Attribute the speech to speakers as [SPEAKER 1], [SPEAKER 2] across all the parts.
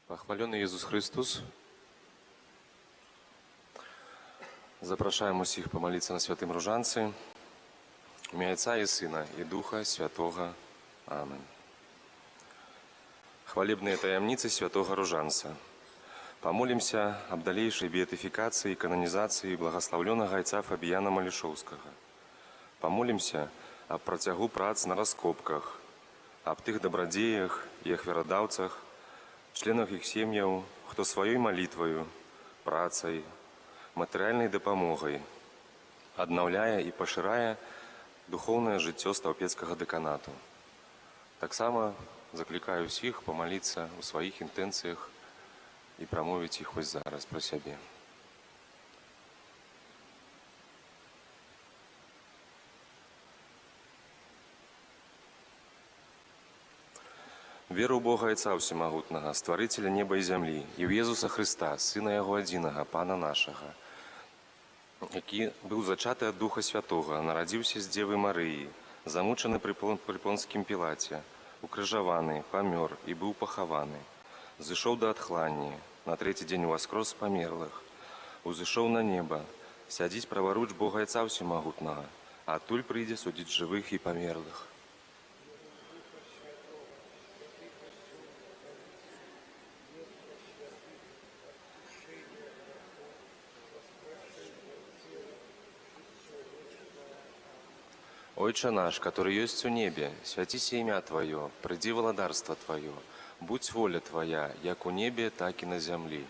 [SPEAKER 1] Похваленный Иисус Христос. Запрашаем усіх помолиться на святым Ружанцы. В ім'я Отца и Сына и Духа Святого. Аминь. Хвалебные таямницы святого Ружанца. Помолимся об далейшей беатификации и канонизации благословленного отца Фабіяна Малішоўскага. Помолимся об працягу прац на раскопках, об тых добродеях и ахвярадаўцах, членах их сем'яў, хто сваёй малітваю, працай, матэрыяльнай дапамогай аднаўляе і пашырае духоўнае жыццё стаўпецкага дэканату. Таксама заклікаю ўсіх памаліцца ў сваіх інтэнцыях і прамовіць іх вось зараз пра сябе. Веру ў Бога Отца Всемагутнага, Стварыцеля неба і зямлі, і ў Езуса Христа, Сына Яго адзінага, Пана нашага, які быў зачаты ад Духа Святога, нарадзіўся з Дзевы Марыі, замучаны пры Понскім Пілаце, укрыжаваны, памёр і быў пахаваны, зышоў да адхланні, на трэці дзень уваскрос з памерлых, узышоў на неба, сядзіць праваруч Бога Отца Всемагутнага, а адтуль прыйдзе судзіць жывых і памерлых. Отче наш, который есть у небе, святися имя Твое, приди владарство Твое, будь воля Твоя, як у небе, так и на земли.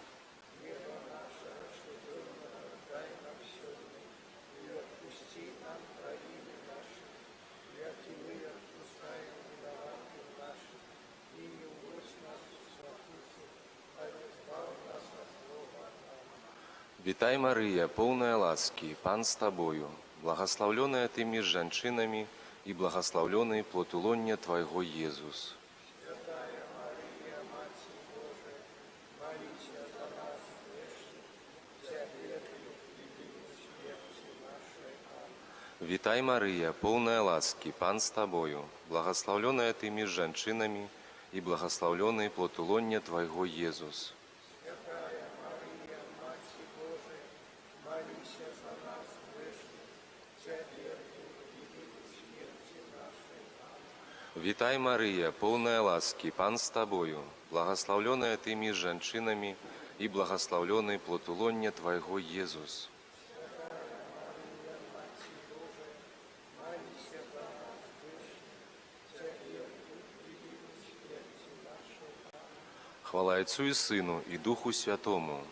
[SPEAKER 1] Вітай, Мария, полная ласки, Пан с Тобою, благословленная Ты меж жанчынами, и благословленный плод улоння Твоего, Иисус.
[SPEAKER 2] Святая Мария, Мать Божия, молись за нас грешных, теперь и в смерти нашей. Аминь.
[SPEAKER 1] Вітай, Мария, полная ласки, Пан с Тобою, благословленная Ты меж жанчынами, и благословленный плод улоння Твоего, Иисус.
[SPEAKER 2] Святая Мария, Мать Божия, молись за нас грешных, теперь и в смерти нашей. Аминь.
[SPEAKER 1] Вітай, Мария, полная ласки, Пан с Тобою, благословленная Ты меж жанчынами, и благословленный плод улоння Твоего, Иисус.
[SPEAKER 2] Святая Мария, Мать Божия, молись за нас грешных, теперь и в смерти нашей. Аминь.
[SPEAKER 1] Хвала Отцу и Сыну, и Духу Святому.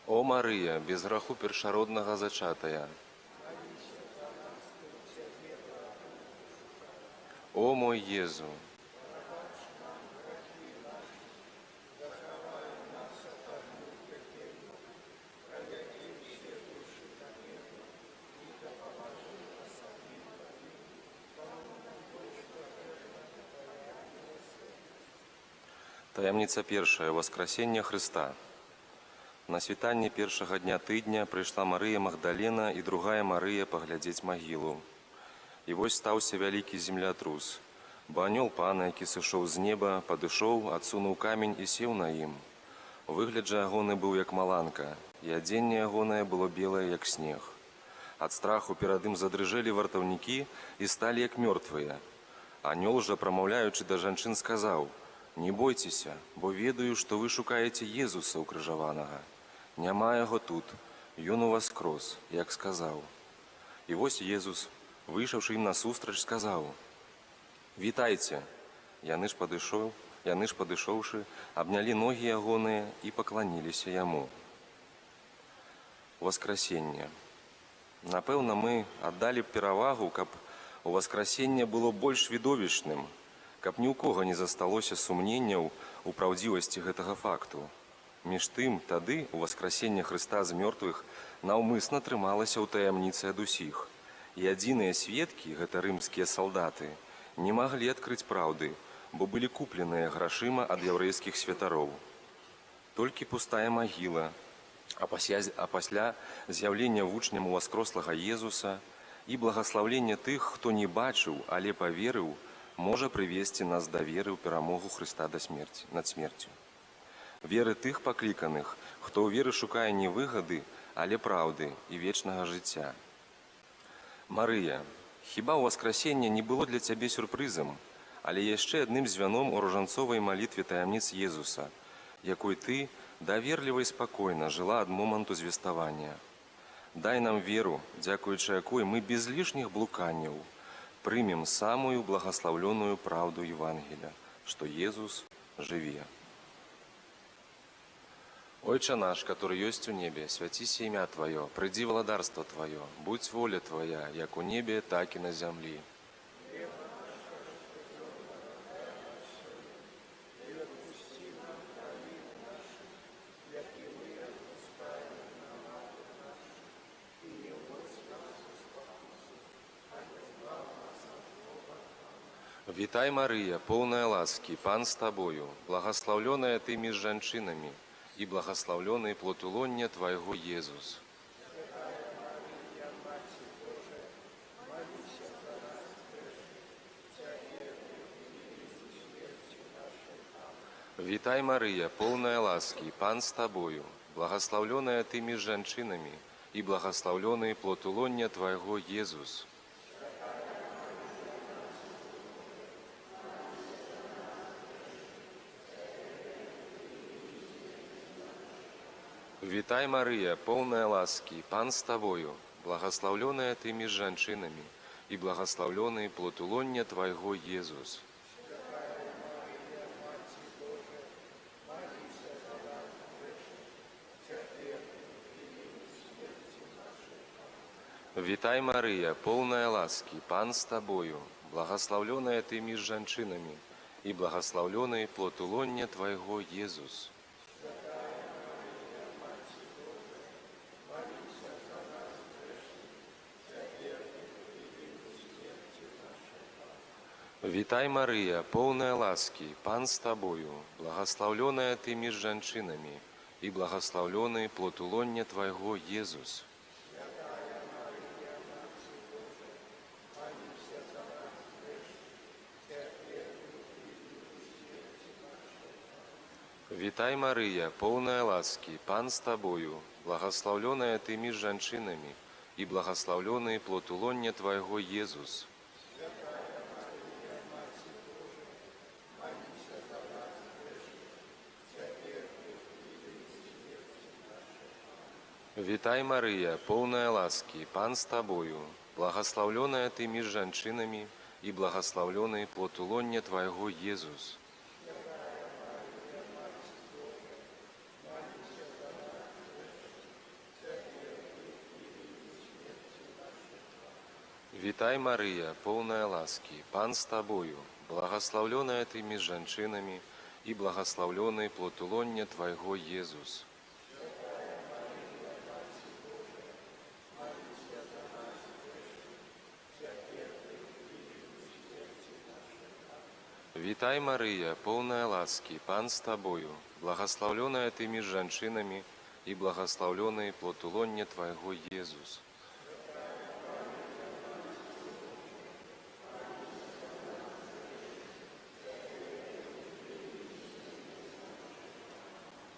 [SPEAKER 1] О Мария, без граху першароднага зачатая. О мой Езу. Таямніца першая. Воскресення Христа. На світанні першага дня тыдня прыйшла Марыя Магдалена і другая Марыя паглядзець магілу. І вось стаўся вялікі землятрус. Бо анёл Пана, які сышоў з неба, падышоў, адсунуў камень і сеў на ім. Выгляд жа ягоны быў як маланка, і адзенне ягонае было белае, як снег. Ад страху перад ім задрыжэлі вартаўнікі і сталі як мёртвыя. Анёл жа, прамаўляючы да жанчын, сказаў: «Не бойцеся, бо ведаю, што вы шукаеце Езуса укрыжаванага. Няма яго тут, ён уваскрос, як сказаў». І вось Езус, выйшаўшы ім насустрач, сказаў: «Вітайце!» Яны ж падышоўшы, абнялі ногі ягоныя і пакланіліся яму. Воскресенне. Напэўна, мы аддалі б перавагу, каб Воскресенне было больш відовішчным, каб ні ў кога не засталося сумненняў у праўдзівасці гэтага факту. Між тым, тады у Воскресення Христа з мёртвых наўмысна трымалася ў таямніцы ад усіх. І адзіныя сведкі, гэта рымскія салдаты, не маглі адкрыць праўды, бо былі купленыя грашыма ад яўрэйскіх святароў. Толькі пустая магіла, а пасля з'яўлення вучням уваскрослага Езуса І благаслаўленне тых, хто не бачыў, але паверыў, можа прывесці нас да веры ў перамогу Хрыста над смерцю. Веры тых пакліканых, хто ў веры шукае не выгады, але праўды і вечнага жыцця. Марыя, хіба ўваскрасенне не было для цябе сюрпрызам, але яшчэ адным звяном у ружанцовай малітве таямніц Езуса, якой ты даверліва і спакойна жыла ад моманту звеставання. Дай нам веру, дзякуючы якой мы без лішніх блуканняў прымем самую благаслаўлёную праўду Евангелия, што Езус жыве. Ойче наш, который ёсць у небе, свяціся імя Твое, прыйдзі валадарства Твое, будь воля Твоя, як у небе, так і на зямлі. Вітай, Марыя, поўная ласкі, Пан з Табою, благаслаўлёная Ты між жанчынамі, і благаслаўлёны плод улоння Твайго Езус. Вітай, Марыя, поўная ласкі, Пан з Табою, благаслаўлёная Ты між жанчынамі, і благаслаўлёны плод улоння Твайго Езус. Вітай, Марыя, поўная ласкі, Пан з Табою, благаслаўлёная Ты між жанчынамі, і благаслаўлёны плод улоння Твайго Езус. Вітай, Марыя, поўная ласкі, Пан з Табою, благаслаўлёная Ты між жанчынамі, і благаслаўлёны плод улоння Твайго Езус. Вітай, Марыя, поўная ласкі, Пан з Табою, благаслаўлёная Ты між жанчынамі, і благаслаўлёны плод улоння Твайго Езус. Вітай, Марыя, поўная ласкі, Пан з Табою, благаслаўлёная Ты між жанчынамі, і благаслаўлёны плод улоння Твайго Езус. Вітай, Марыя, поўная ласкі, Пан з Табою, благаслаўлёная Ты між жанчынамі, і благаслаўлёны плод улоння Твайго Езус. Вітай, Марыя, поўная ласкі, Пан з Табою, благаслаўлёная Ты між жанчынамі, і благаслаўлёны плод улоння Твайго Езус. Вітай, Марыя, поўная ласкі, Пан з Табою, благаслаўлёная Ты між жанчынамі, і благаслаўлёны плод улоння Твайго Езус.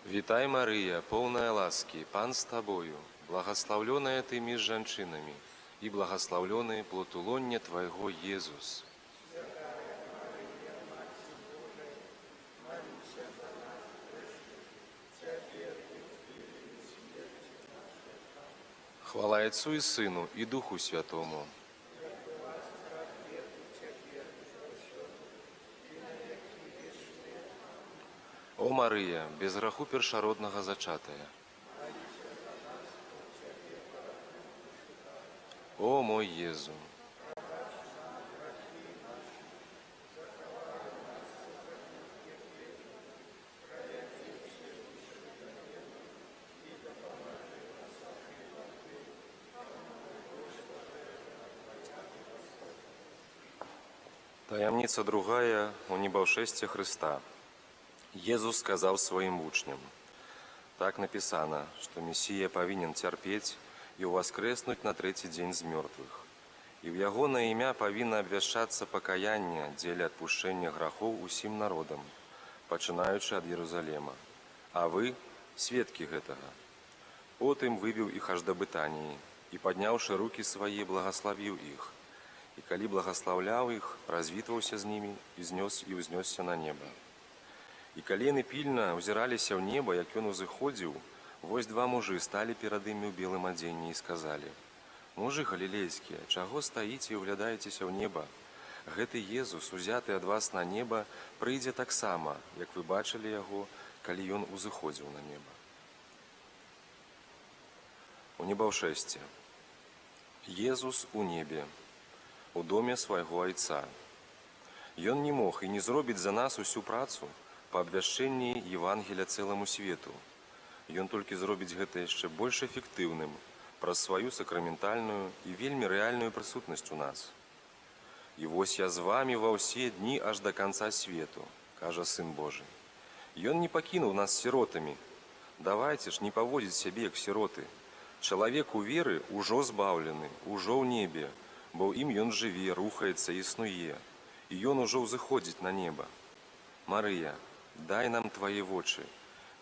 [SPEAKER 1] Вітай, Марыя, поўная ласкі, Пан з Табою, благаслаўлёная Ты між жанчынамі, і благаслаўлёны плод улоння Твайго Езус. Хвала Отцу і Сину, і Духу Святому. О Марыя, без граху першароднага зачатая. О мой Езу. Таямніца другая у небаўшэсце Хрыста. Езус сказаў сваім вучням: так напісана, што Месія павінен цярпець і ўваскрэснуць на трэці дзень з мёртвых, І ў яго на імя павінна абвяшчацца пакаянне дзеля адпушчэння грахоў усім народам, пачынаючы ад Єрусалема. А вы сведкі гэтага. Потым вывеў іх аж да Бытаніі, і, падняўшы рукі свае, благаславіў іх. І калі благаслаўляў іх, развітваўся з імі і ўзнёсся на неба. І калі яны пільна ўзіраліся ў неба, як ён узыходзіў, вось два мужы сталі перад імі ў белым адзенні і сказалі: «Мужы галілейскія, чаго стаіце і ўглядаецеся ў неба? Гэты Езус, узяты ад вас на неба, прыйдзе таксама, як вы бачылі яго, калі ён узыходзіў на неба». У небаўшэсце. Езус у небе, у доме свайго Айца. Ён не мог і не зробіць за нас усю працу па абвяшчэнні Евангеля цэламу свету. Ён толькі зробіць гэта яшчэ больш эфектыўным праз сваю сакраментальную і вельмі рэальную прысутнасць у нас. «І вось я з вамі ва ўсе дні аж да канца свету», кажа Сын Божы. Ён не пакінуў нас сіротамі. Давайце ж не паводзіць сябе як сіроты. Чалавек у веры ўжо збаўлены, ужо ў небе, бо ў ім ён жыве, рухаецца, існуе, і ён ужо ўзыходзіць на неба. Марыя, дай нам твае вочы,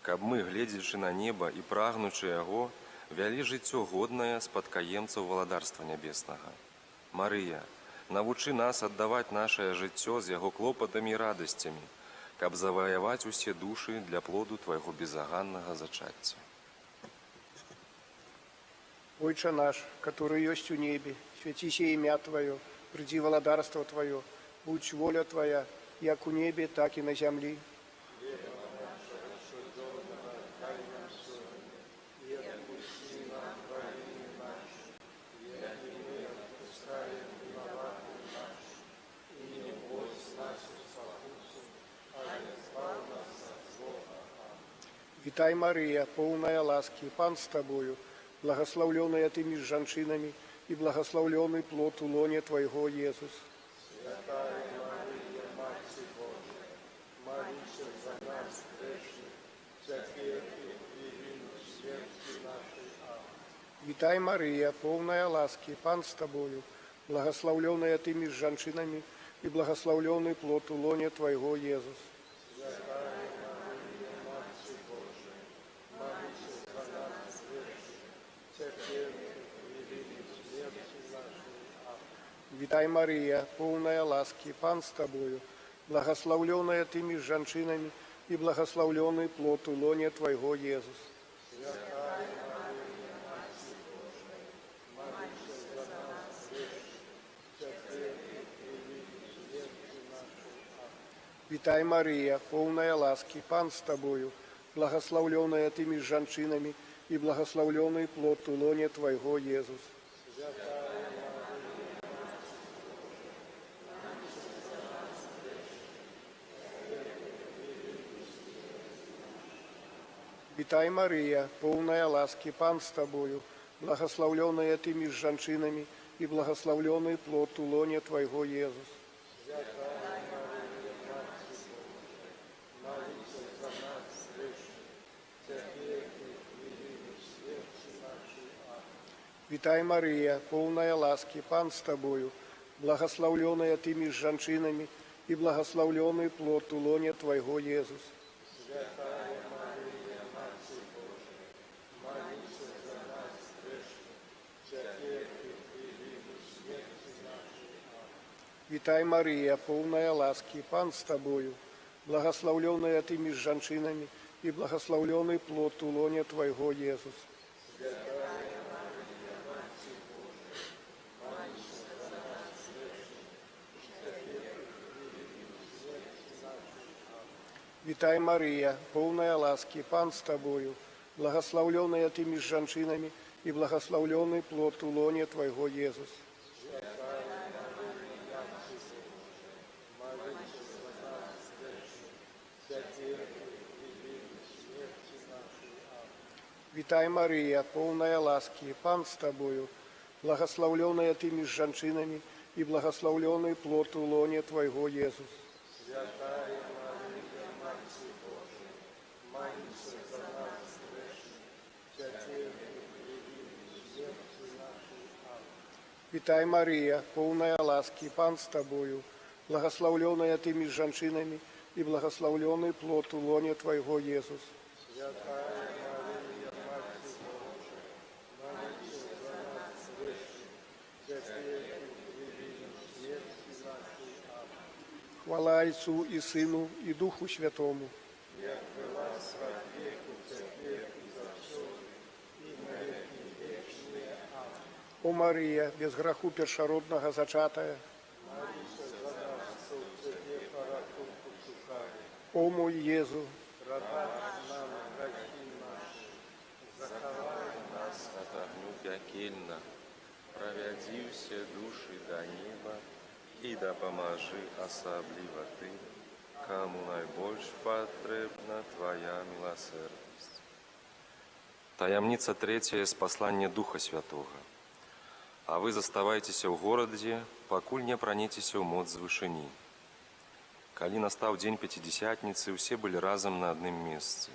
[SPEAKER 1] каб мы, гледзячы на неба і прагнучы яго, вялі жыццё годнае спадкаемцаў валадарства нябеснага. Марыя, навучы нас аддаваць нашае жыццё з яго клопатамі і радасцямі, каб заваяваць усе душы для плоду твайго безаганнага зачацця.
[SPEAKER 2] Отче наш, который есть у небе, святися имя Твое, приди владарство Твое, будь воля Твоя, як у небе, так и на земле. Витай, Мария, полная ласки, Пан с Тобою, благословленная Ты между женщинами, и благословленный плод у лоне Твоего, Иисус.
[SPEAKER 3] Святая Мария, Мать Божия, молись за нас грешных, теперь и в смерти нашей. Аминь.
[SPEAKER 2] Витай, Мария, полная ласки, Пан с Тобою, благословленная Ты между женщинами, и благословленный плод у лоне Твоего, Иисус.
[SPEAKER 3] Святая Мария, Мать Божия, молись за нас грешных, теперь и в смерти нашей. Аминь.
[SPEAKER 2] Витай, Мария, полная ласки, Пан с Тобою, благословленная Ты между женщинами, и благословленный плод у лоне Твоего, Иисус.
[SPEAKER 3] Святая Мария, Мать Божия, молись за нас грешных, теперь и в смерти нашей. Аминь.
[SPEAKER 2] Витай, Мария, полная ласки, Пан с Тобою, благословленная Ты между женщинами, и благословленный плод у лоне Твоего, Иисус. Витай, Мария, полная ласки, Пан с Тобою, благословленная Ты между женщинами, и благословленный плод у лоне Твоего, Иисус. Витай, Мария, полная ласки, Пан с Тобою, благословленная Ты между женщинами, и благословленный плод у лоне Твоего, Иисус. Витай, Мария, полная ласки, Пан с Тобою, благословленная Ты между женщинами, и благословленный плод у лоне Твоего, Иисус. Витай, Мария, полная ласки, Пан с Тобою, благословленная Ты между женщинами, и благословленный плод у лоне Твоего, Иисус. Витай, Мария, полная ласки, Пан с Тобою, благословленная Ты между женщинами, и благословленный плод у лоне Твоего, Иисус. Вітай, Марія, повная ласки, Пан з Тобою, благословленная Ты между женщинами, и благословленный плод у лоне Твоего, Иисус. Хвала Отцу и Сыну и Духу Святому. О Мария, без греху першородного зачатая, о мой Езу,
[SPEAKER 1] Нас от огню пекельна, провяди все души до неба, и да поможи особливо Ты, кому найбольш потребна Твоя милосердность. Таямница третья из послания Духа Святого. А вы заставайтеся ў горадзе, пакуль не апраніцеся ў моц звышыні. Калі настаў дзень Пяцідзясятніцы, усе былі разам на адным месцы.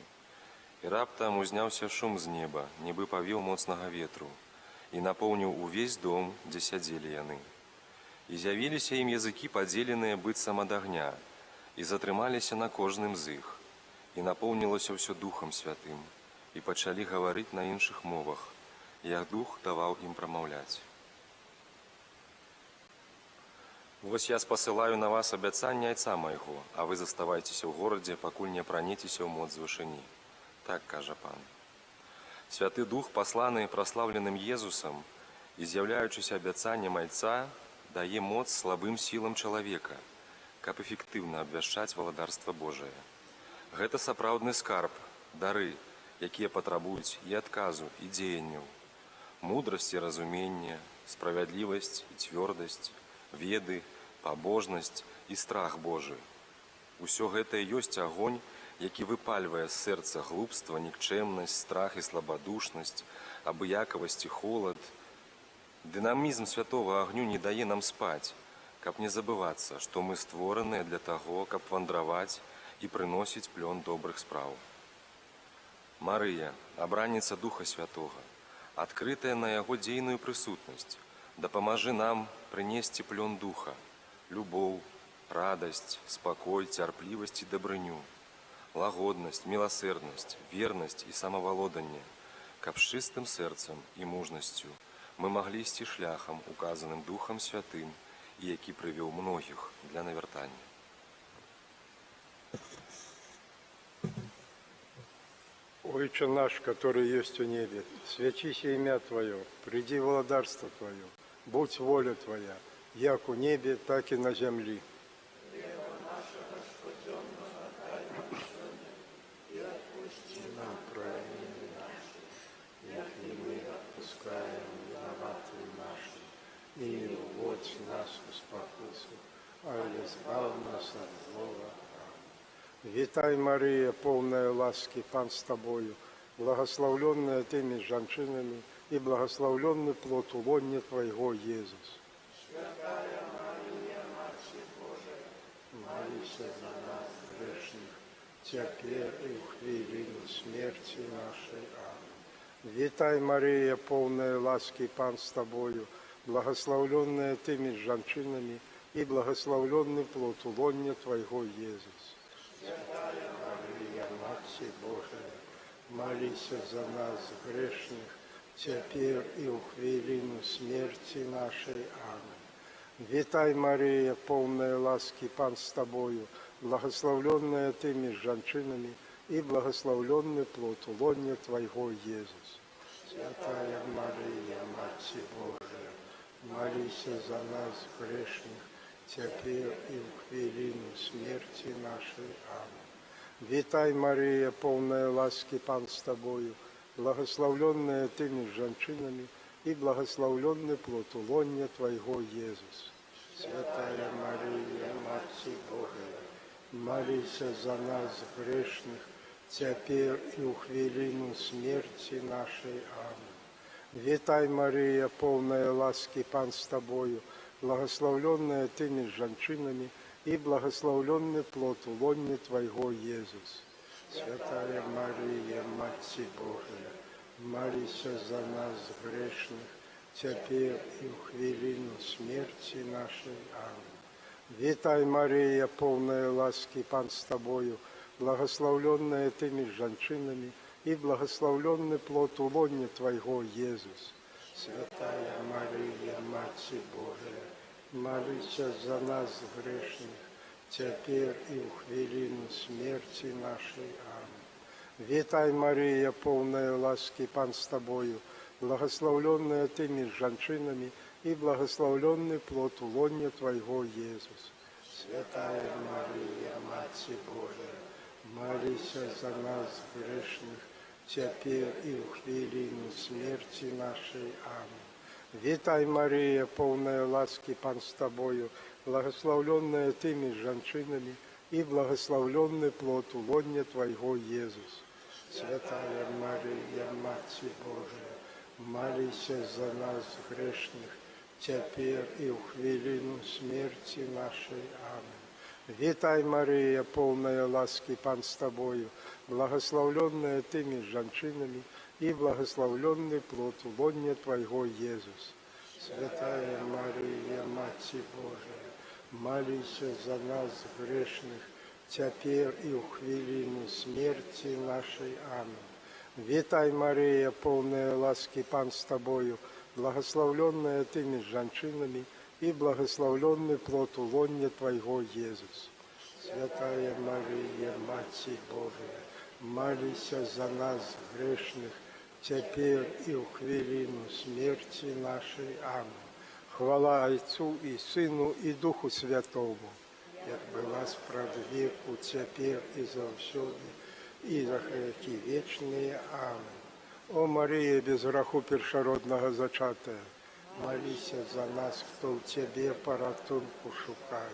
[SPEAKER 1] І раптам узняўся шум з неба, нібы павеў моцнага ветру, і напоўніў увесь дом, дзе сядзелі яны. І з'явіліся ім языкі, падзеленыя быццам ад агня, і затрымаліся на кожным з іх. І напоўнілася ўсё Духам Святым, і пачалі гаварыць на іншых мовах, як Дух даваў ім прамаўляць. Вось я спасылаю на вас абяцанне Айца майго, а вы заставайцеся ў горадзе, пакуль не апраніцеся ў моц звышыні. Так кажа Пан. Святы Дух, пасланы праслаўленым Езусам і з'яўляючыся абяцаннем Айца, дае моц слабым сілам чалавека, каб эфектыўна абвяшчаць валадарства Божае. Гэта сапраўдны скарб, дары, якія патрабуюць і адказу, і дзеянняў, мудрасць і разуменне, справядлівасць і цвёрдасць, веды, пабожнасць і страх Божы. Усё гэта і ёсць агонь, які выпальвае з сэрца глупства, нікчэмнасць, страх і слабадушнасць, абыякавасць і холад. Дынамізм святого агню не дае нам спаць, каб не забывацца, што мы створаныя для таго, каб вандраваць і прыносіць плён добрых спраў. Марыя, абранніца Духа Святога, адкрытая на яго дзейную прысутнасць, дапамажы нам прынесці плён Духа, любоў, радасць, спакой, цярплівасць і дабрыню, лагоднасць, міласэрднасць, вернасць і самавалоданне, каб з чыстым сэрцам і мужнасцю мы маглі ісці шляхам, указаным Духам Святым, і які прывёў многіх для навяртання.
[SPEAKER 4] Отче наш, который есть у небе, святись имя Твое, приди владарство Твое, будь воля Твоя, як у небе, так и на земли. Нам праведные наши, як и мы отпускаем виноватым нашим, и не уводь нас в спокусу, а избавь нас от злого. Вітай, Марія, повная ласки, Пан с Тобою, благословленная Ты между женщинами, и благословленный плод улонья Твоего, Иисус.
[SPEAKER 3] Святая Мария, Матерь Божия,
[SPEAKER 4] Молися за нас, грешных, теперь и в хвилину смерти нашей. Аминь. Вітай, Мария, полная ласки, Пан с Тобою, благословленная Ты между женщинами, и благословленный плод улонья Твоего, Иисус.
[SPEAKER 3] Святая
[SPEAKER 4] Мария, Матерь Божия, молися за нас, грешных, теперь и в хвилину смерти нашей. Аминь. Вітай, Мария, полная ласки, Пан с Тобою, благословленная Ты между женщинами, и благословленный плод улонья Твоего, Иисус. Святая Мария, Матерь Божия, молися за нас, грешных, теперь и в хвилину смерти нашей. Аминь. Вітай, Мария, полная ласки, Пан с Тобою, благословленная Ты между женщинами, и благословленный плод улонья Твоего, Иисус. Святая Мария, Матерь Божия, молися за нас, грешных, теперь и в хвилину смерти нашей. Аминь. Вітай, Мария, полная ласки, Пан с Тобою, благословленная Ты между женщинами, и благословленный плод улонья Твоего, Иисус. Святая Мария, Матерь Божия, молися за нас, грешных, теперь и в хвилину смерти нашей. Аминь. Вітай, Марія, повна ласки, Пан з тобою, благословленная ты между женщинами, и благословленный плод лона Твоего, Иисус. Святая Мария, Матерь Божия, молись за нас грешных, теперь и в хвилину смерти нашей. Аминь. Вітай, Мария, полная ласки, Пан с тобою, благословленная ты между женщинами, и благословленный плод лона Твоего, Иисус. Святая Мария, Матерь Божия, молись за нас грешных, теперь и в хвилину смерти нашей. Аминь. Вітай, Мария, полная ласки, Пан с тобою, благословленная ты между женщинами, и благословленный плод лона Твоего, Иисус. Святая Мария, Матерь Божия, молись за нас грешных, теперь и в хвилину смерти нашей. Аминь. Вітай, Мария, полная ласки, Пан с тобою, благословленная ты между женщинами, и благословленный плод лона Твоего, Иисус. Святая Мария, Матерь Божия, молись за нас грешных, теперь и в хвилину смерти нашей. Аминь. Вітай, Мария, полная ласки, Пан с тобою, благословленная ты между женщинами, и благословленный плод лона Твоего, Иисус. Святая Мария, Матерь Божия, молись за нас грешных, теперь и в хвилину смерти нашей. Аминь. Хвала Отцу и Сыну и Духу Святому, як была справ веку, теперь и завсёды, и за грехи вечные. Аминь. О Мария, без греху першородного зачатая, молись за нас, кто в Тебе порятунку шукає.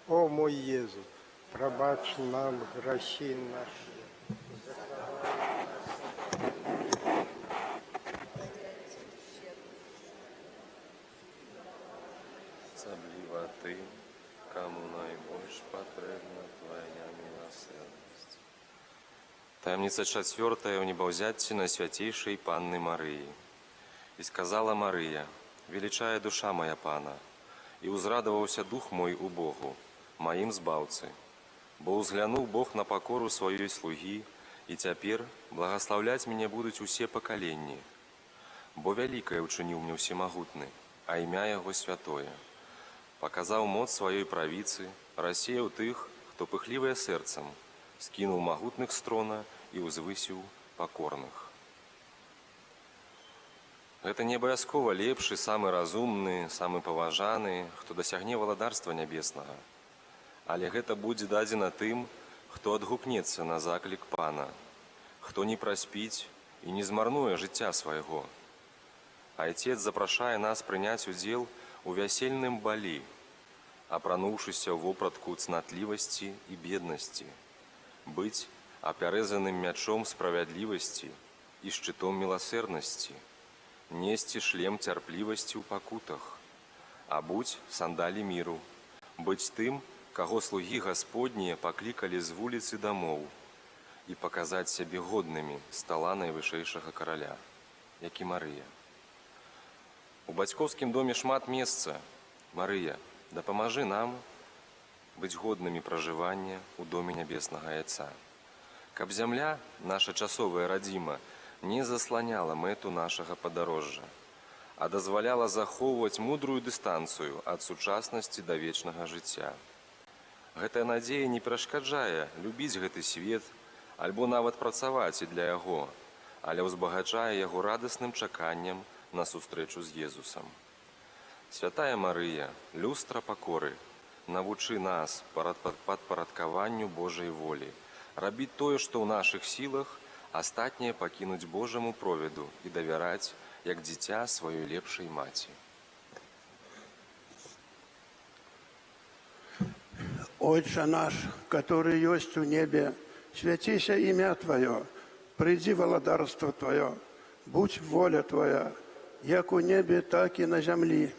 [SPEAKER 4] О мой Єзу, пробач нам грехи наші.
[SPEAKER 1] Особливо Ты, кому наибольш потребна Твоя милосердность. Таємниця 4. в небовзятці Найсвятейшей Панны Марии. И сказала Мария: величая душа моя Пана, и узрадовался дух мой у Богу, моим збавцы, бо узглянув Бог на покору своей слуги, и теперь благословлять меня будут усе поколения. Бо великое учинил мне всемогутный, а имя Его святое. Показал моц своей правицы, рассеял тых, кто пыхливое сердцем, скинул могутных с трона и узвысил покорных. Гэта не абавязкова лепшы, самы разумны, самы паважаны, хто дасягне валадарства нябеснага. Але гэта будзе дадзена тым, хто адгукнецца на заклік Пана, хто не праспіць і не змарнуе жыцця свайго. Айцец запрашае нас прыняць удзел у вясельным балі, апрануўшыся ў вопратку цнатлівасці і беднасці, быць апярэзаным мячом справядлівасці і шчытом міласэрнасці, несці шлем цярплівасці ў пакутах, абуць сандалі міру, быць тым, каго слугі Гасподнія паклікалі з вуліцы дамоў, і паказаць сябе годнымі стала найвышэйшага караля, як і Марыя. У бацькоўскім доме шмат месца. Марыя, дапамажы нам быць годнымі пражывання ў доме нябеснага Айца, каб зямля, наша часовая радзіма, не засланяла мэту нашага падарожжа, а дазваляла захоўваць мудрую дыстанцыю ад сучаснасці да вечнага жыцця. Гэтая надзея не перашкаджае любіць гэты свет альбо нават працаваць і для яго, але ўзбагачае яго радасным чаканнем на сустрэчу з Езусам. Святая Марыя, люстра пакоры, навучы нас падпарадкаванню Божай волі, рабіць тое, што ў нашых сілах, астатняе пакінуць Божаму проведу і давяраць, як дзіця сваёй лепшай маці.
[SPEAKER 3] Отче наш, который есть у небе, святися имя Твое, приди владарство Твое, будь воля Твоя, як у небе, так и на земле.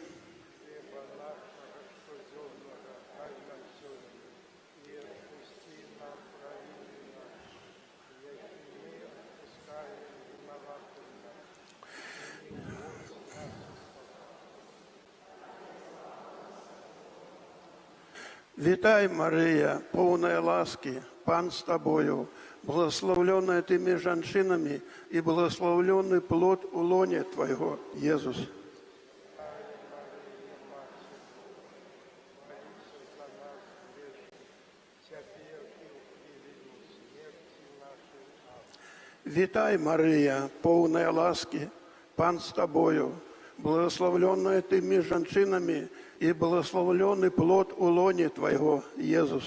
[SPEAKER 3] Вітай, Марія, повна ласки, Пан з тобою, благословленная ты между женщинами, и благословленный плод у лоне Твоего, Иисус. Вітай, Марія, повна ласки, Пан з тобою, благословленная ты между женщинами, и благословленный плод у лоне Твоего, Иисус.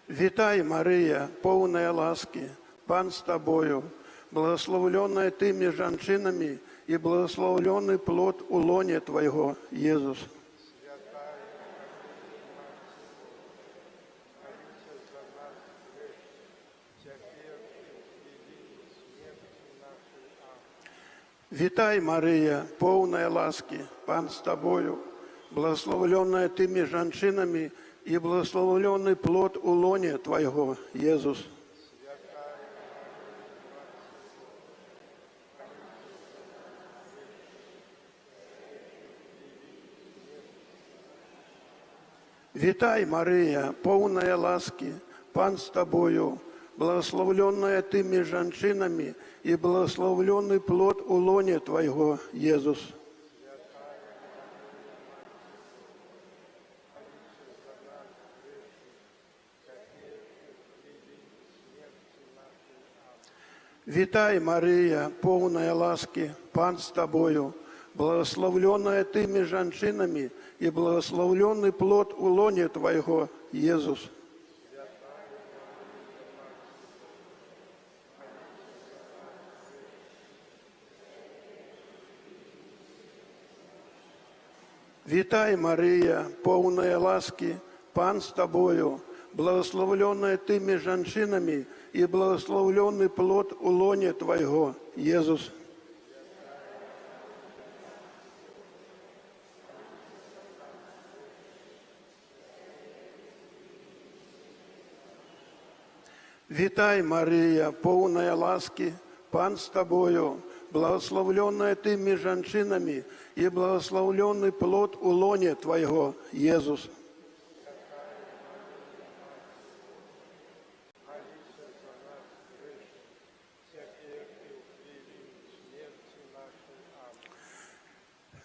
[SPEAKER 3] Вітай, Марія, повна ласки, Пан з тобою, благословленная ты между женщинами, и благословленный плод у лоне Твоего, Иисус. Вітай, Марія, повна ласки, Пан з тобою, благословленная ты между женщинами, и благословленный плод у лоне Твоего, Иисус. Вітай, Марія, повна ласки, Пан з тобою, благословленная ты между женщинами, и благословленный плод у лоне Твоего, Иисус. Вітай, Марія, повна ласки, Пан з тобою, благословленная ты между женщинами, и благословленный плод у лоне Твоего, Иисус. Вітай, Марія, повна ласки, Пан з тобою, благословленная ты между женщинами, и благословленный плод у лоне Твоего, Иисус. Вітай, Марія, повна ласки, Пан з тобою, благословленная ты между женщинами, и благословленный плод у лоне Твоего, Иисус.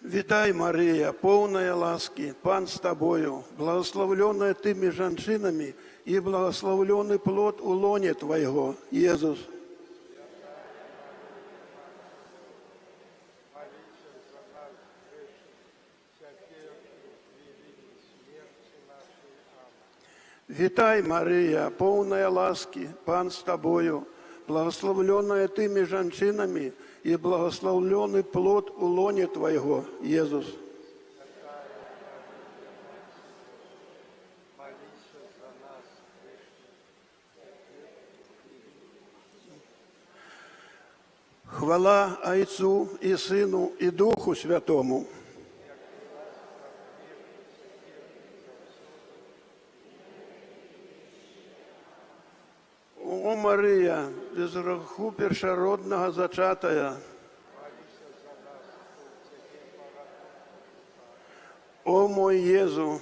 [SPEAKER 3] Вітай, Марія, повна ласки, Пан з тобою, благословленная ты между женщинами, и благословленный плод у лоне Твоего, Иисус. Вітай, Марія, повна ласки, Пан з тобою, благословленная ты между женщинами, и благословленный плод у лоне Твоего, Иисус. Хвала Отцу и Сыну и Духу Святому. О, Марія, без греху першородного зачатая, о мой Єзу,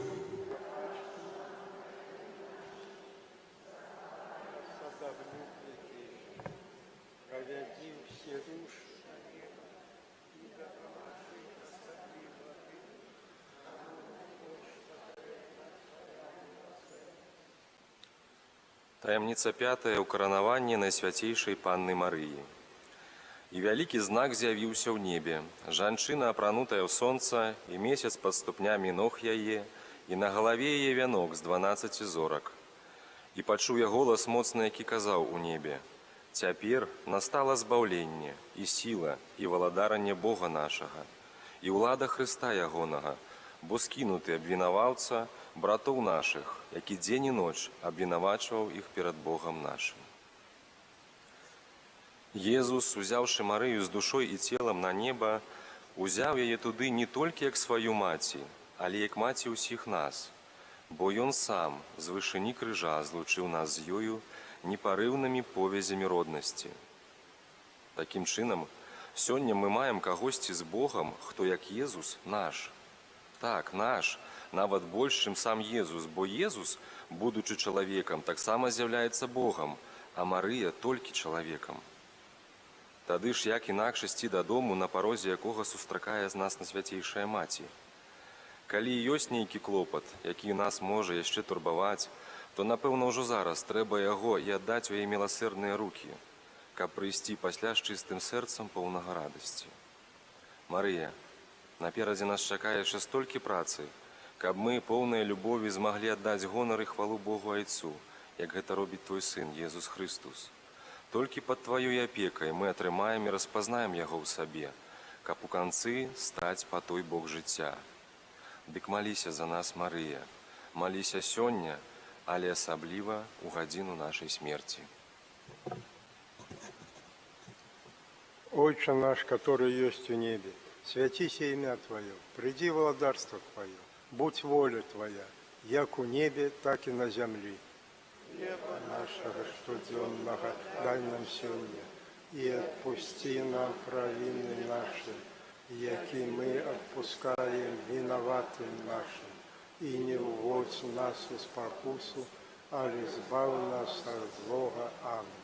[SPEAKER 1] Таямница пятая. Укаранаванне Найсвяцейшай Панны Марыі. І вялікі знак з'явіўся ў небе. Жанчына, апранутая ў сонца, і месяц пад ступнямі ног яе, і на галаве яе вянок з 12 зорак. І пачуў я голас моцны, які казаў у небе: «Цяпер настала збаўленне, і сіла, і валадаранне Бога нашага, і ўлада Хрыста ягонага, бо скінуты абвінаваўца братоў нашых, які дзень і ноч абвінавачваў іх перад Богам нашым». Езус, узяўшы Марыю з душой і целам на неба, узяў яе туды не толькі як сваю маці, але як маці ўсіх нас, Бо Ён сам з вышыні крыжа злучыў нас з ёю непарыўнымі повязямі роднасці. Такім чынам, сёння мы маем кагосьці з Богам, хто як Езус наш. Так, наш, нават больш, чым сам Езус, бо Езус, будучы чалавекам, таксама з'яўляецца Богам, а Марыя толькі чалавекам. Тады ж як інакш ісці дадому, на парозе якога сустракае з нас Найсвяцейшая Маці. Калі ёсць нейкі клопат, які нас можа яшчэ турбаваць, то, напэўна, ўжо зараз трэба яго і аддаць у яе міласэрныя рукі, каб прыйсці пасля з чыстым сэрцам поўнага радасці. Марыя, наперадзе нас чакае яшчэ столькі працы, каб мы, поўныя любові, змаглі аддаць гонар і хвалу Богу Айцу, як гэта робіць Твой Сын, Езус Христус. Толькі пад Тваёй апекай мы атрымаем і распазнаем Яго ў сабе, каб у канцы стаць па той бок жыцця. Дык маліся за нас, Марыя, маліся сёння, але асабліва ў гадзіну нашай смерці.
[SPEAKER 4] Отче наш, который есть в небе, святися имя Твое, приди владарство Твое, будь воля Твоя, як у небе, так и на земле. Хлеба нашего штоденного дай нам сегодня, и отпусти нам провины наши, яки мы отпускаем виноватым нашим, и не уводь нас из покусу, але избавь нас от злого. Аминь.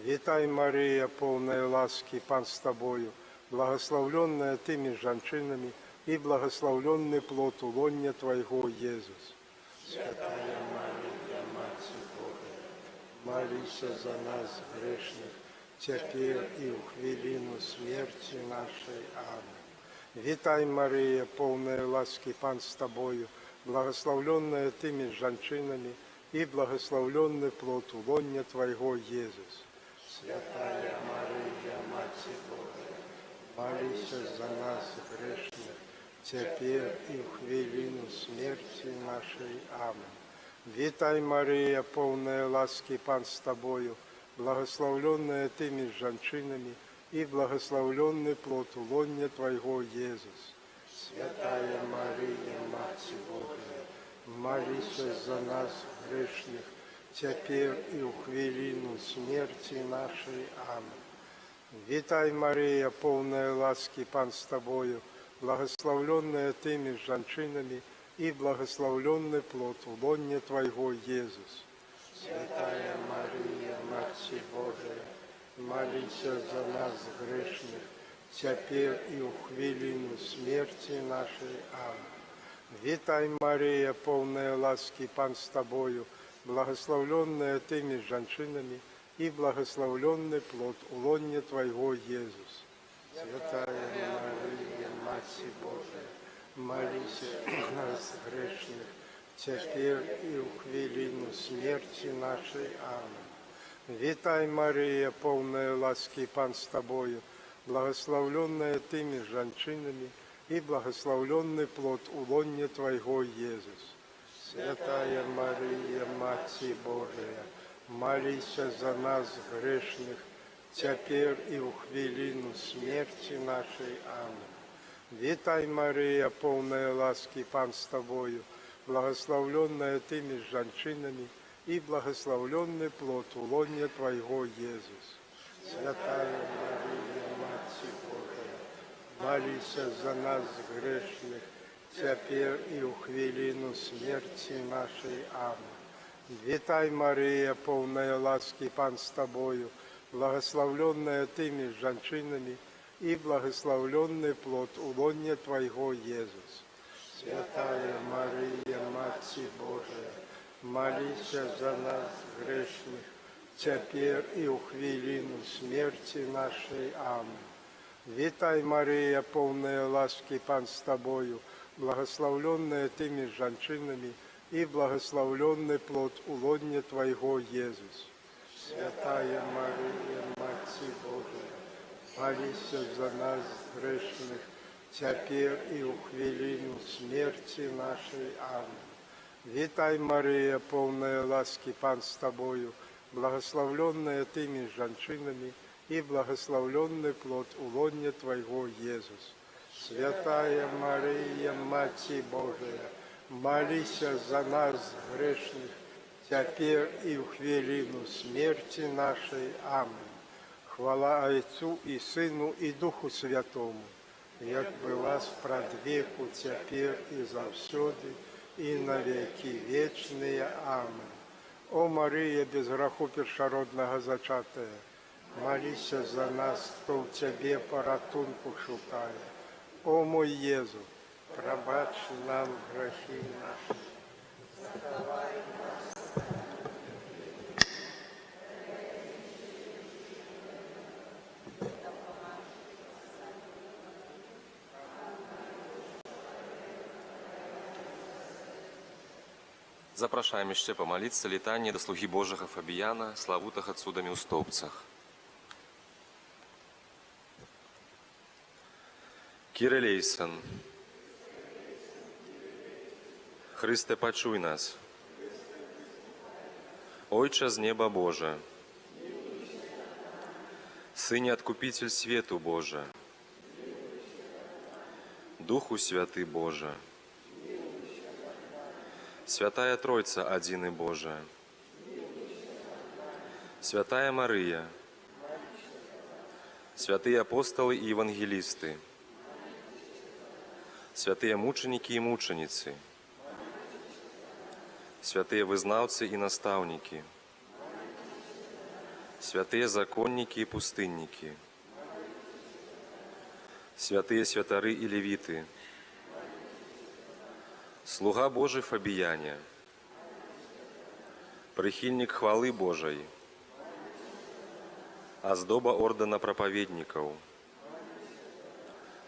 [SPEAKER 4] Вітай, Марія, полная ласки, Пан с Тобою, благословленная Ты между женщинами, и благословленный плод улонья Твоего, Иисус. Святая Мария, Мать Божия, молись за нас, грешных, теперь и в хвилину смерти нашей. Аминь. Вітай, Мария, полная ласки, Пан с Тобою, благословленная Ты между женщинами, и благословленный плод улонья Твоего, Иисус. Святая Мария, Мать Божия, молись за нас, грешных, теперь и в хвилину смерти нашей. Аминь. Вітай, Мария, полная ласки, Пан с Тобою, благословленная Ты между женщинами, и благословленный плод улонья Твоего, Иисус. Святая Мария, Мать Божия, молись за нас, грешных, теперь и в хвилину смерти нашей. Аминь. Вітай, Мария, полная ласки, Пан с Тобою, благословленная Ты между женщинами, и благословленный плод улонья Твоего, Иисус. Святая Мария, Мать Божия, молись за нас, грешных, теперь и в хвилину смерти нашей. Аминь. Вітай, Мария, полная ласки, Пан с Тобою, благословленная Ты между женщинами, и благословленный плод улонья Твоего, Иисус. Святая Мария, Мать Божия, молись за нас, грешных, теперь и в хвилину смерти нашей. Аминь. Вітай, Мария, полная ласки, Пан с Тобою, благословленная Ты между женщинами, и благословленный плод улонья Твоего, Иисус. Святая Мария, Мать Божия, молись за нас, грешных, теперь и в хвилину смерти нашей. Аминь. Вітай, Мария, полная ласки, Пан с Тобою, благословленная Ты между женщинами, и благословленный плод улонья Твоего, Иисус. Святая Мария, Мать Божия, молись за нас, грешных, теперь и в хвилину смерти нашей. Аминь. Вітай, Мария, полная ласки, Пан с Тобою, благословленная Ты между женщинами, и благословленный плод улонья Твоего, Иисус. Святая Мария, Мать Божия, молись за нас, грешных, теперь и в хвилину смерти нашей. Аминь. Вітай, Мария, полная ласки, Пан с Тобою, благословленная Ты между женщинами, и благословленный плод улонья Твоего, Иисус. Святая Мария, Мать Божия, молись за нас, грешных, теперь и в хвилину смерти нашей. Аминь. Вітай, Мария, полная ласки, Пан с Тобою, благословленная Ты между женщинами, и благословленный плод улонья Твоего, Иисус. Святая Мария, Мать Божия, Молися за нас грешных, теперь и в хвилину смерти нашей. Аминь. Хвала Отцу и Сыну и Духу Святому, як была справ веку, теперь и завсёды, и на веки вечные. Аминь. О Мария, без греху першородного зачатая, молися за нас, хто в Тебе порятунку шукає. О мой Єзу, пробач нам грехи наші.
[SPEAKER 1] Запрашаем яшчэ памаліцца літанне да слугі Божага Фабіяна, славутага цудамі ў стоўбцах. Кірилейсон, Христе, пачуй нас. Ойче з неба Божа, Сыне Откупитель свету Божа, Духу Святый Божа, Святая Тройца, один и Божия, Святая Мария, святые апостолы и евангелисты, святые мученики и мученицы, святые вызнавцы и наставники, святые законники и пустынники, святые святары и левиты, слуга Божий Фабияне, прихильник хвалы Божией, оздоба ордена проповедников,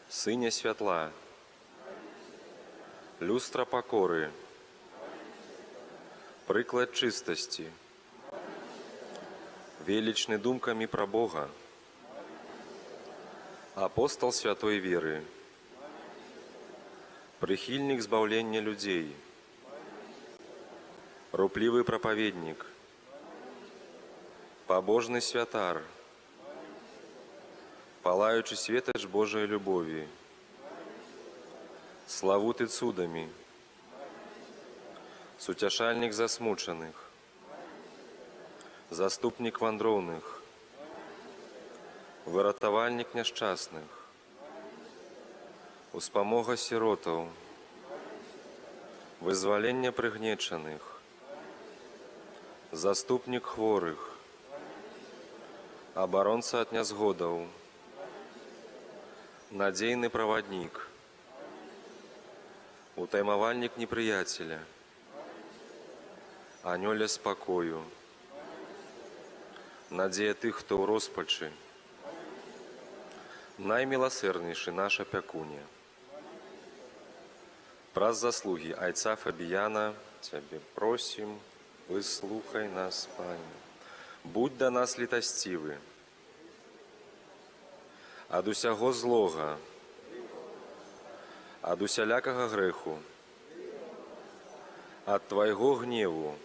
[SPEAKER 1] сыне святла, люстра покоры, приклад чистости, величный думками про Бога, апостол святой веры, прихильник збавления людей, рупливый проповедник, побожный святар, палаючий светоч Божией любови, славутый цудами, сутяшальник засмученных, заступник вандровных, выратовальник несчастных, успамога сиротов, вызволение пригнеченных, заступник хворых, оборонца от нязгодов, надейный проводник, утаймовальник неприятеля, анёля спокою, надея тых, кто у розпачи, наймилосерднейший наш опекуня. Праз заслуги Отца Фабияна Тебе просим, выслухай нас, Пане. Будь до нас літостивы, ад усяго злога, ад усялякага грэху, ад Твайго гневу,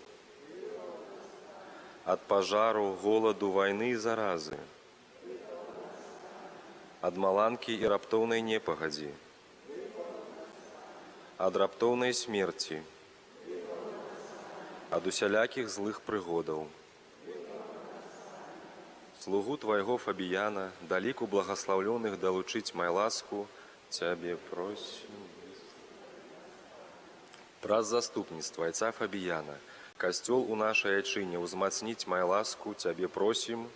[SPEAKER 1] ад пажару, голаду, вайны і заразы, ад маланкі і раптоўнай непагадзі, ад раптоўнай смерці, ад усялякіх злых прыгодаў. Слугу Твайго Фабияна, да ліку благословленных долучить май ласку, Тебе просим. Праз заступніцтва Отца Фабияна, касцёл у нашай айчыне узмацніць май ласку, Тебе просим.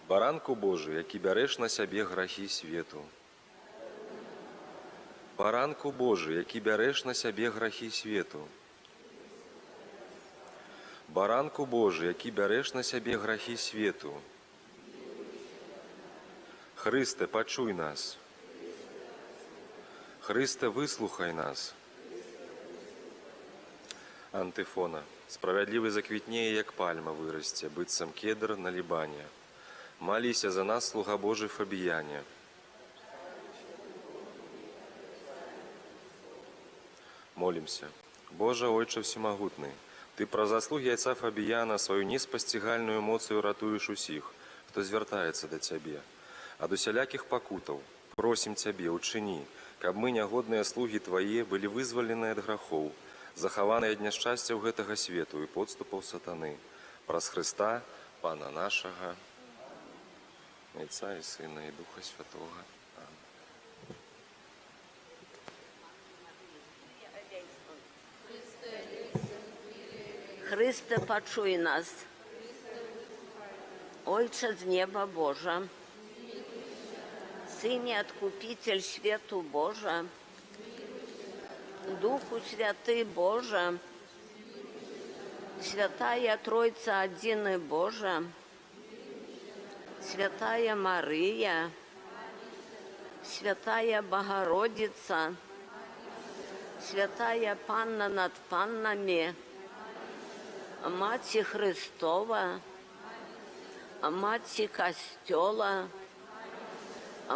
[SPEAKER 1] Баранку Божий, які бярэш на сябе грахі свету. Баранку Божий, які бярэш на сябе грахі свету. Баранку Божий, які бярэш на сябе грахі свету. Христе, пачуй нас. Христе, выслухай нас. Антыфона. Справядлівы заквітнее, як пальма вырасце, быццам кедр на Лібане. Маліся за нас, слуга Божий Фабияне. Молимся. Боже, Ойче всемогутный, Ты про заслуги Отца Фабияна свою неспасцігальную моцию ратуеш усіх, хто звяртаецца да Цябе. Ад усялякіх пакутаў просім Цябе, учыні, каб мы, нягодныя слугі Твае, былі вызвалены ад грахоў, захаваныя ад няшчасцяў гэтага свету і подступаў сатаны. Праз Хрыста, Пана нашага, Отца і Сына і Духа Святого.
[SPEAKER 5] Христе, почуй нас. Ojcze z nieba Boże, Synie Odkupiciel światu Boże, Duchu Święty Boże, Świętая Trójca Одины Boże, Świętая Maryja, Świętая Bogorodica, Świętая Panna nad Pannami, Маті Христова, Маті Костьола,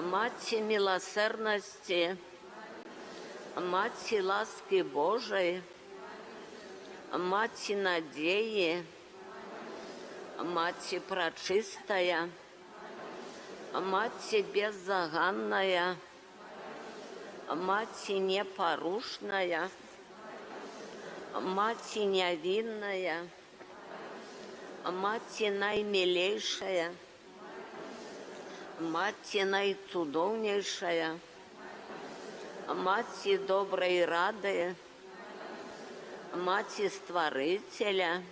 [SPEAKER 5] Маті милосердности, Маті ласки Божией, Маті надеи, Маті пречистая, Маті беззаганная, Маті непорушная, Маті невинная, Маті наймилейшая, Маті найцудовнейшая, Маті доброй рады, Маті Створителя,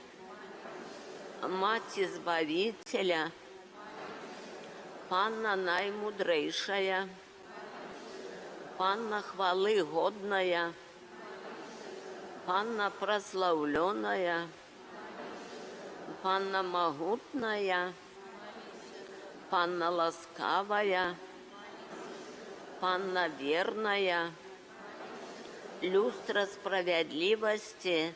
[SPEAKER 5] Маті Збавителя, Панна наймудрейшая, Панна хвалы годная, Панна прославленная, Панна могутная, Панна ласкавая, Панна верная, люстра справедливости,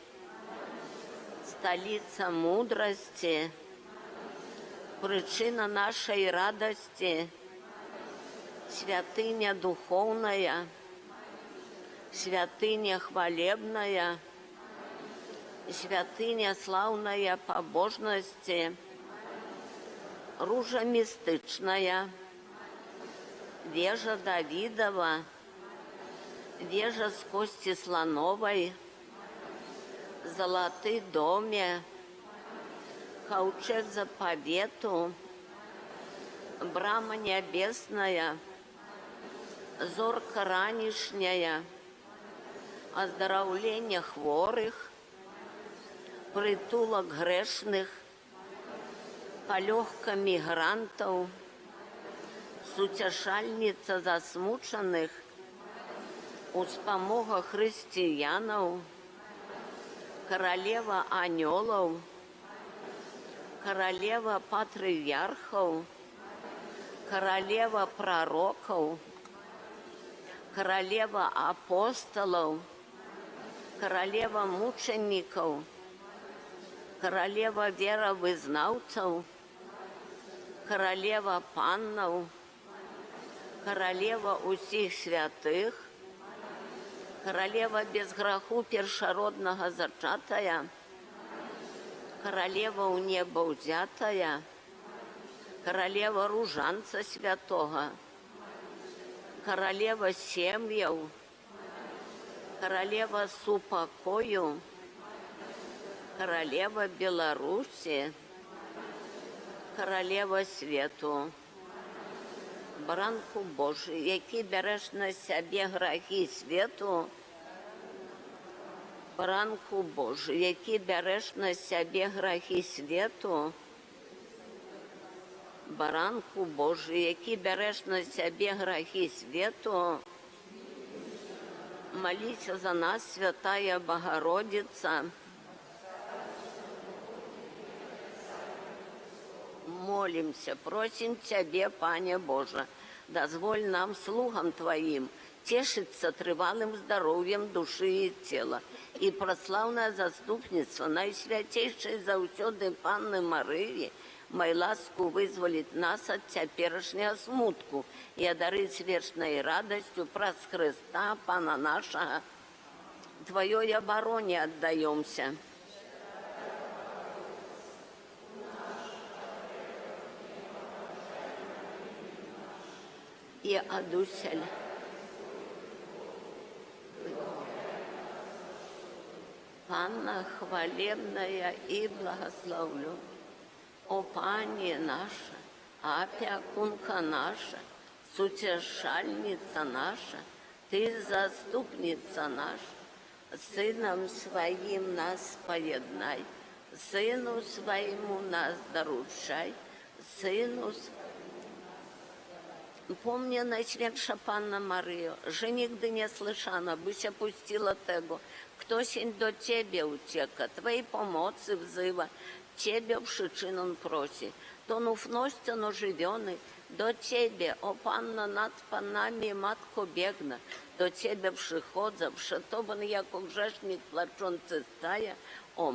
[SPEAKER 5] столица мудрости, причина нашей радости, святыня духовная, святыня хвалебная, святыня славная побожности, ружа мистычная, вежа Давидова, вежа с кости слоновой, золотый доме, ковчег заповету, брама небесная, зорка ранішняя, оздоровление хворых, притулок грешных, полегка мигрантов, сутешальница засмученных, успомога християнов, королева анелов, королева патриархов, королева пророков, королева апостолов, королева мучеников, королева веровызнавцев, королева паннов, королева усіх святых, королева без граху першородного зачатая, королева у неба взятая, королева ружанца святого, королева семьев, королева супокою, королева Беларуси, королева свету, Бранку Божий, який береш на себе грахи світу, Бранку Божий, який береш на себе грахи світу, Баранку Божий, який береш на себе грахи світу, молися за нас, Святая Богородица. Молимся, просим Тебе, Пане Боже, дозволь нам, слугам Твоим, тешиться тривалым здоровьем души и тела. И прославное заступництво Найсвятейшей заусёды Панны Марии, мою ласку вызволить нас от теперешнего смутку и одарить вечной радостью праз Христа, Пана нашего. Твоей обороне отдаемся. И одусель Панна хвалебная и благословлю. О Пане наша, опекунка наша, сутешальница наша, Ты заступница наша, Сыном Своим нас поеднай, Сыну Своему нас доручай, Сыну Помні Найсвятша Панна Марію, że nigdy nie słyszano, byś opuściła tego, kto się do Ciebie ucieka, Twojej pomocy wzywa, Ciebie przyczyną prosi. To ufnością ożywiony do Ciebie, o Panna nad Panami, Matko biegna, do Ciebie przychodzę, przed Tobą jako grzesznik płaczący staję, o